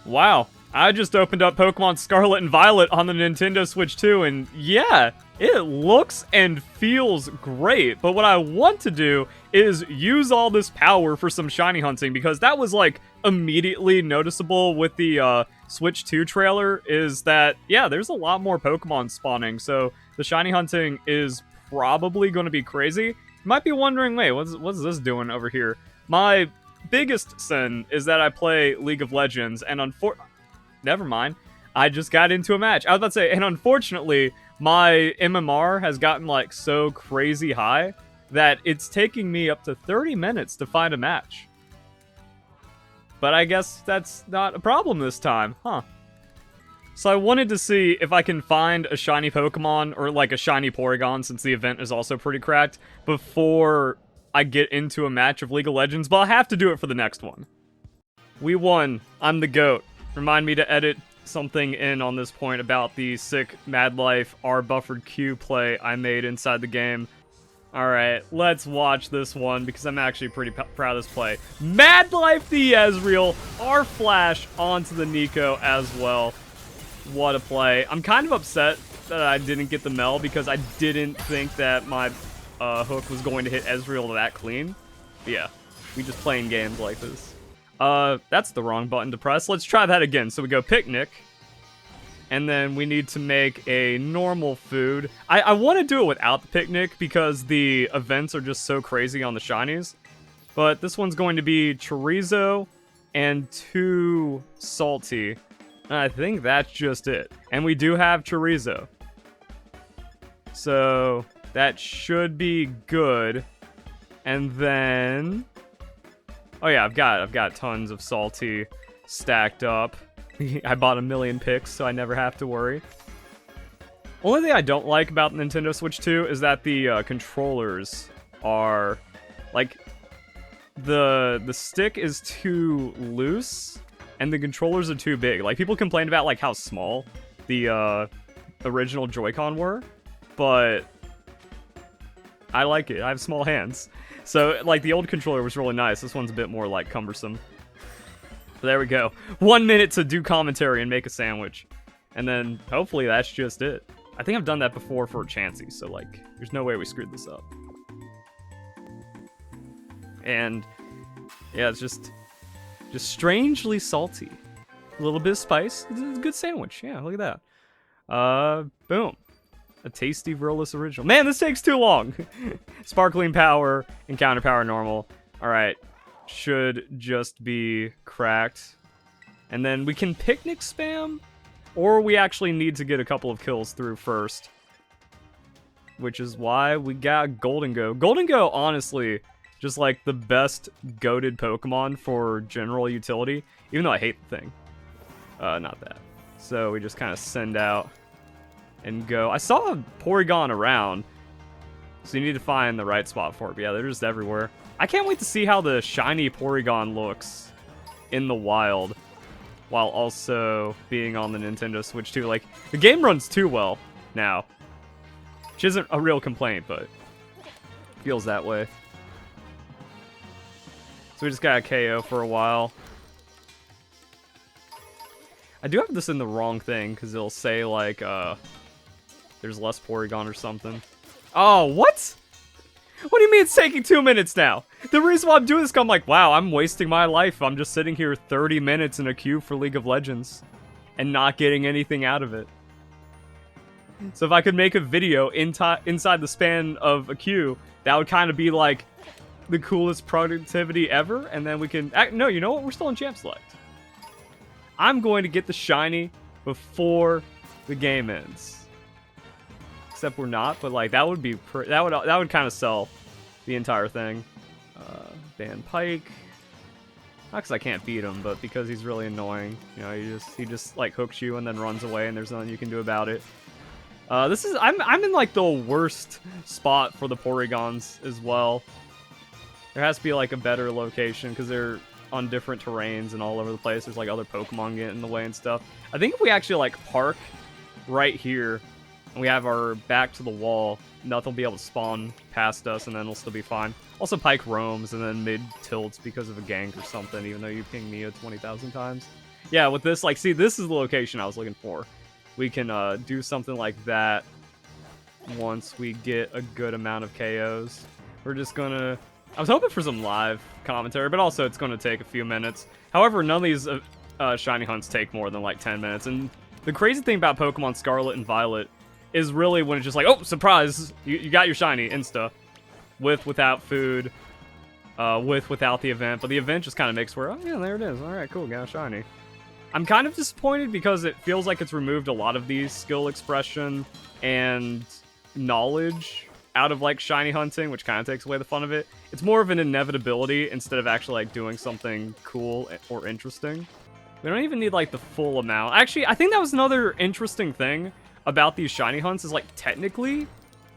Wow, I just opened up Pokemon Scarlet and Violet on the Nintendo Switch 2, and yeah, it looks and feels great. But what I want to do is use all this power for some shiny hunting, because that was like immediately noticeable with the Switch 2 trailer, is that, yeah, there's a lot more Pokemon spawning, so the shiny hunting is probably going to be crazy. You might be wondering, wait, what's this doing over here? My biggest sin is that I play League of Legends, and never mind, I just got into a match. I was about to say, and unfortunately, my MMR has gotten like so crazy high that it's taking me up to 30 minutes to find a match. But I guess that's not a problem this time, huh? So I wanted to see if I can find a shiny Pokemon, or like a shiny Porygon, since the event is also pretty cracked, before I get into a match of League of Legends, but I'll have to do it for the next one. We won. I'm the GOAT. Remind me to edit something in on this point about the sick Mad Life R buffered Q play I made inside the game. Alright, let's watch this one, because I'm actually pretty proud of this play. Mad Life the Ezreal, R Flash onto the Nico as well. What a play. I'm kind of upset that I didn't get the Mel, because I didn't think that my hook was going to hit Ezreal that clean. But yeah, we just playing games like this. That's the wrong button to press. Let's try that again. So we go picnic, and then we need to make a normal food. I want to do it without the picnic, because the events are just so crazy on the shinies. But this one's going to be chorizo and 2 salty. And I think that's just it. And we do have chorizo, so that should be good. And then, oh yeah, I've got tons of salty stacked up. I bought 1,000,000 picks, so I never have to worry. Only thing I don't like about the Nintendo Switch 2 is that the controllers are like, the stick is too loose and the controllers are too big. Like, people complained about like how small the original Joy-Con were, but I like it. I have small hands. So, like, the old controller was really nice. This one's a bit more, like, cumbersome. But there we go. 1 minute to do commentary and make a sandwich. And then, hopefully, that's just it. I think I've done that before for Chansey, so, like, there's no way we screwed this up. And, yeah, it's just strangely salty. A little bit of spice. It's a good sandwich. Yeah, look at that. Boom. A tasty Vrillus original. Man, this takes too long. Sparkling power, encounter power normal. Alright. Should just be cracked. And then we can picnic spam, or we actually need to get a couple of kills through first. Which is why we got Golden Go. Golden Go, honestly, just like the best goated Pokemon for general utility. Even though I hate the thing. Not that. So we just kind of send out and go. I saw a Porygon around, so you need to find the right spot for it. But yeah, they're just everywhere. I can't wait to see how the shiny Porygon looks in the wild, while also being on the Nintendo Switch 2. Like, the game runs too well now, which isn't a real complaint, but feels that way. So we just got a KO for a while. I do have this in the wrong thing, because it'll say, like, there's less Porygon or something. Oh, what? What do you mean it's taking 2 minutes now? The reason why I'm doing this, I'm like, wow, I'm wasting my life. I'm just sitting here 30 minutes in a queue for League of Legends and not getting anything out of it. So if I could make a video inside the span of a queue, that would kind of be like the coolest productivity ever. And then we can... No, you know what? We're still in Champ Select. I'm going to get the shiny before the game ends. Except we're not, but like that would be that would kind of sell the entire thing. Ban Pike, not because I can't beat him, but because he's really annoying. You know, he just like hooks you and then runs away, and there's nothing you can do about it. I'm in like the worst spot for the Porygons as well. There has to be like a better location, because they're on different terrains and all over the place. There's like other Pokemon getting in the way and stuff. I think if we actually like park right here, and we have our back to the wall, nothing will be able to spawn past us, and then we'll still be fine. Also, Pike roams and then mid tilts because of a gank or something, even though you ping Mio 20,000 times. yeah, with this, like, see, this is the location I was looking for. We can do something like that once we get a good amount of KOs. We're just gonna... I was hoping for some live commentary, but also it's gonna take a few minutes. However, none of these shiny hunts take more than like 10 minutes. And the crazy thing about Pokemon Scarlet and Violet is really when it's just like, oh, surprise, you got your shiny insta. Without food, without the event. But the event just kind of makes where, oh yeah, there it is. All right, cool, got a shiny. I'm kind of disappointed because it feels like it's removed a lot of these skill expression and knowledge out of like shiny hunting, which kind of takes away the fun of it. It's more of an inevitability instead of actually like doing something cool or interesting. We don't even need like the full amount. Actually, I think that was another interesting thing about these shiny hunts is like technically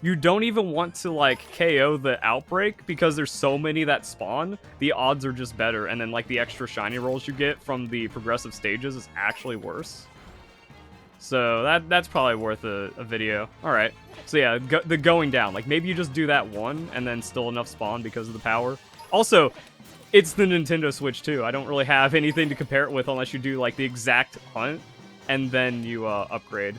you don't even want to like KO the Outbreak because there's so many that spawn. The odds are just better, and then like the extra shiny rolls you get from the progressive stages is actually worse. So that's probably worth a video. All right. So yeah, the going down. Like maybe you just do that one and then still enough spawn because of the power. Also, it's the Nintendo Switch too. I don't really have anything to compare it with unless you do like the exact hunt and then you upgrade.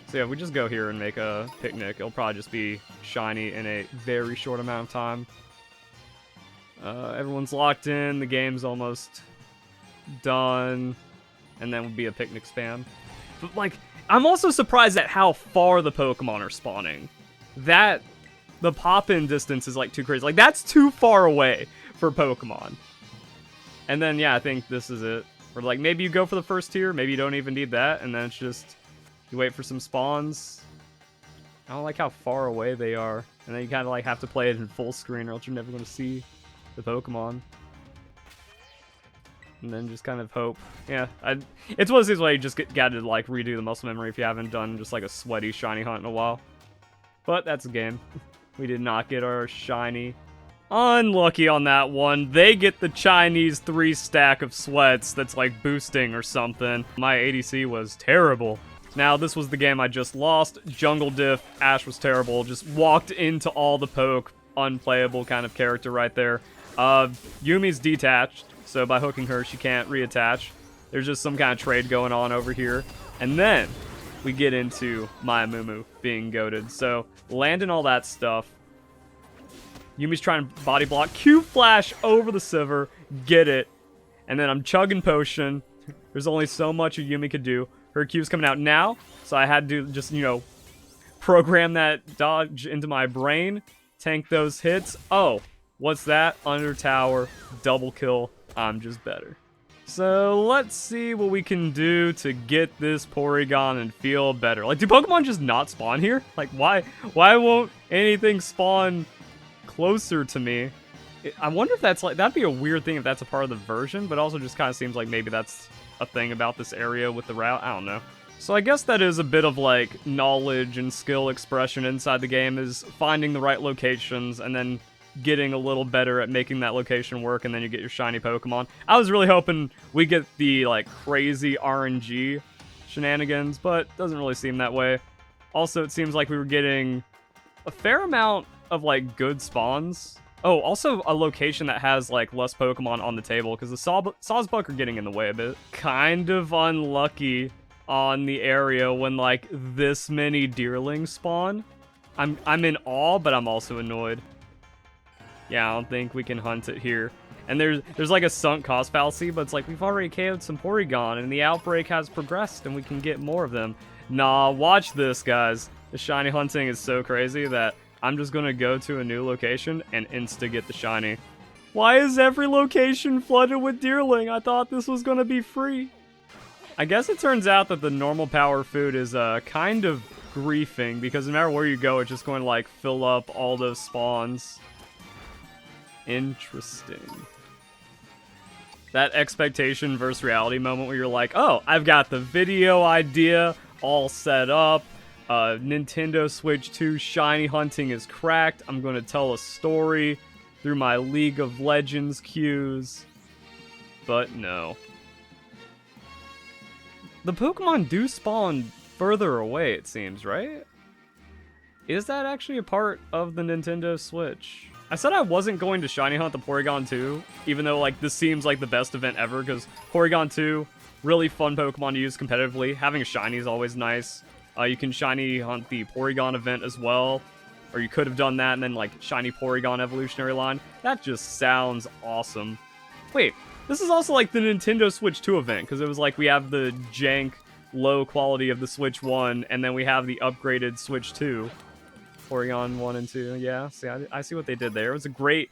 So yeah, if we just go here and make a picnic, it'll probably just be shiny in a very short amount of time. Everyone's locked in. The game's almost done. And then we'll be a picnic spam. But, like, I'm also surprised at how far the Pokemon are spawning. The pop-in distance is, like, too crazy. Like, that's too far away for Pokemon. And then, yeah, I think this is it. Or, like, maybe you go for the first tier, maybe you don't even need that, and then it's just, you wait for some spawns. I don't like how far away they are. And then you kind of, like, have to play it in full screen, or else you're never going to see the Pokemon. And then just kind of hope. Yeah, it's one of those things where you just got to like redo the muscle memory if you haven't done just like a sweaty shiny hunt in a while. But that's a game. We did not get our shiny. Unlucky on that one. They get the Chinese 3 stack of sweats that's like boosting or something. My ADC was terrible. Now, this was the game I just lost. Jungle Diff, Ash was terrible. Just walked into all the poke. Unplayable kind of character right there. Yumi's detached. So by hooking her, she can't reattach. There's just some kind of trade going on over here. And then we get into Maya Mumu being goated. So landing all that stuff. Yumi's trying to body block. Q-flash over the Sivir. Get it. And then I'm chugging potion. There's only so much a Yumi could do. Her Q's coming out now. So I had to just, you know, program that dodge into my brain. Tank those hits. Oh, what's that? Under tower. Double kill. I'm just better. So let's see what we can do to get this Porygon and feel better. Like, do Pokemon just not spawn here? Like, why won't anything spawn closer to me? I wonder if that's like, that'd be a weird thing if that's a part of the version, but also just kind of seems like maybe that's a thing about this area with the route. I don't know. So I guess that is a bit of like knowledge and skill expression inside the game, is finding the right locations and then getting a little better at making that location work, and then you get your shiny Pokemon. I was really hoping we get the like crazy RNG shenanigans, but doesn't really seem that way. Also, it seems like we were getting a fair amount of like good spawns. Oh, also a location that has like less Pokemon on the table, because the Sawsbuck are getting in the way a bit. Kind of unlucky on the area when like this many Deerlings spawn. I'm in awe, but I'm also annoyed. Yeah, I don't think we can hunt it here. And there's like a sunk cost fallacy, but it's like we've already KO'd some Porygon, and the outbreak has progressed, and we can get more of them. Nah, watch this, guys. The shiny hunting is so crazy that I'm just gonna go to a new location and insta get the shiny. Why is every location flooded with Deerling? I thought this was gonna be free. I guess it turns out that the normal power food is kind of griefing, because no matter where you go, it's just going to like fill up all those spawns. Interesting. That expectation versus reality moment where you're like, oh, I've got the video idea all set up. Nintendo Switch 2 shiny hunting is cracked. I'm going to tell a story through my League of Legends cues. But no. The Pokemon do spawn further away, it seems, right? Is that actually a part of the Nintendo Switch? I said I wasn't going to shiny hunt the Porygon 2, even though like this seems like the best event ever, because Porygon 2 Really fun Pokemon to use competitively. Having a shiny is always nice. You can shiny hunt the Porygon event as well. Or you could have done that and then, like, shiny Porygon evolutionary line. That just sounds awesome. Wait, this is also like the Nintendo Switch 2 event, because it was like we have the jank, low quality of the Switch 1, and then we have the upgraded Switch 2. Porygon 1 and 2, yeah. See, I see what they did there. It was a great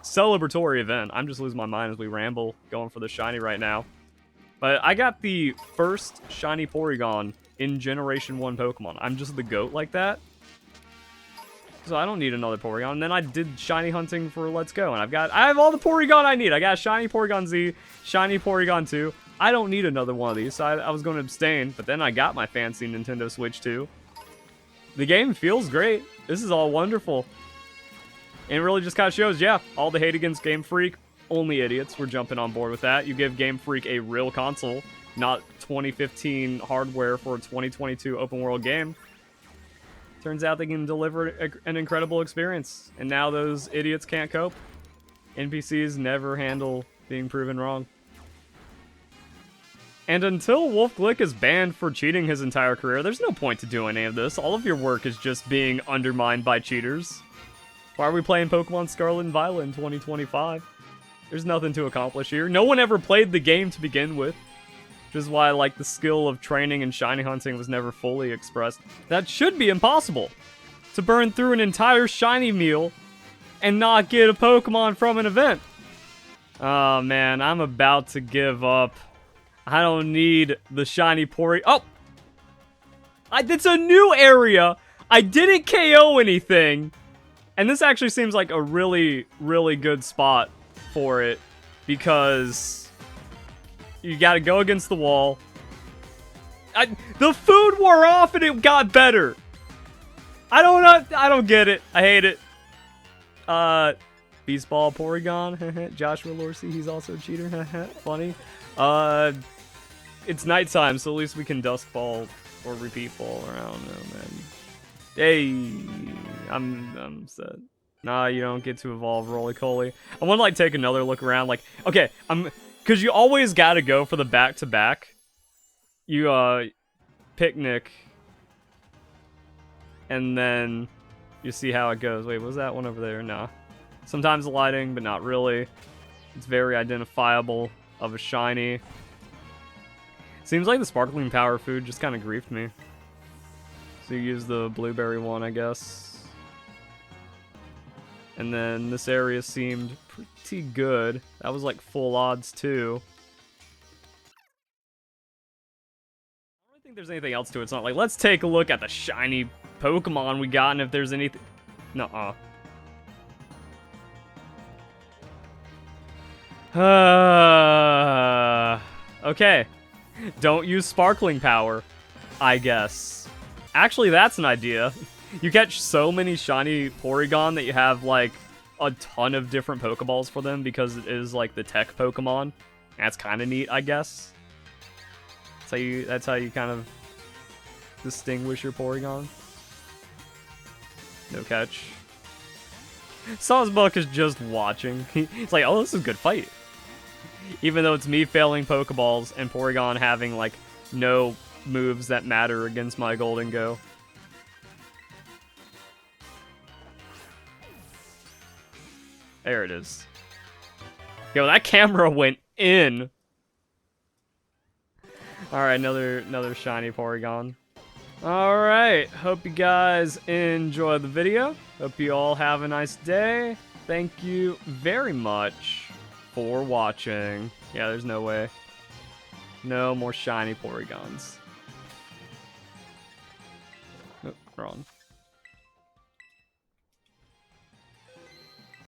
celebratory event. I'm just losing my mind as we ramble, going for the shiny right now. But I got the first shiny Porygon in Generation 1 Pokemon. I'm just the GOAT like that. So I don't need another Porygon. And then I did shiny hunting for Let's Go, and I have all the Porygon I need. I got shiny Porygon Z, shiny Porygon 2. I don't need another one of these, so I was going to abstain, but then I got my fancy Nintendo Switch 2. The game feels great. This is all wonderful. And it really just kind of shows, yeah, all the hate against Game Freak, only idiots were jumping on board with that. You give Game Freak a real console, not 2015 hardware for a 2022 open world game. Turns out they can deliver an incredible experience. And now those idiots can't cope. NPCs never handle being proven wrong. And until Wolf Glick is banned for cheating his entire career, there's no point to doing any of this. All of your work is just being undermined by cheaters. Why are we playing Pokemon Scarlet and Violet in 2025? There's nothing to accomplish here. No one ever played the game to begin with. Which is why, like, the skill of training and shiny hunting was never fully expressed. That should be impossible. To burn through an entire shiny meal and not get a Pokemon from an event. Oh, man, I'm about to give up. I don't need the shiny Oh! It's a new area! I didn't KO anything! And this actually seems like a really, really good spot for it. Because you gotta go against the wall. The food wore off and it got better! I don't get it. I hate it. Beast Ball Porygon. Joshua Lorcy, he's also a cheater. Funny. It's nighttime, so at least we can Dusk Ball or Repeat Ball, or I don't know, man. Hey, I'm set. Nah, you don't get to evolve Roly-Coly. I want to, like, take another look around, like, okay, because you always gotta go for the back-to-back. You, picnic, and then you see how it goes. Wait, was that one over there? Nah. Sometimes lighting, but not really. It's very identifiable of a shiny. Seems like the sparkling power food just kind of griefed me. So you use the blueberry one, I guess. And then this area seemed pretty good. That was like full odds too. I don't think there's anything else to it. It's not like, let's take a look at the shiny Pokemon we got and if there's anything. Nuh-uh. Okay. Don't use sparkling power, I guess. Actually, that's an idea. You catch so many shiny Porygon that you have, like, a ton of different Pokeballs for them because it is, like, the tech Pokemon. That's kind of neat, I guess. That's how you kind of distinguish your Porygon. No catch. Sawsbuck is just watching. He's like, oh, this is a good fight. Even though it's me failing Pokeballs and Porygon having, like, no moves that matter against my Golden Go. There it is. Yo, that camera went in. Alright, another shiny Porygon. Alright, hope you guys enjoyed the video. Hope you all have a nice day. Thank you very much for watching. Yeah, there's no way. No more shiny Porygons. Oh, wrong.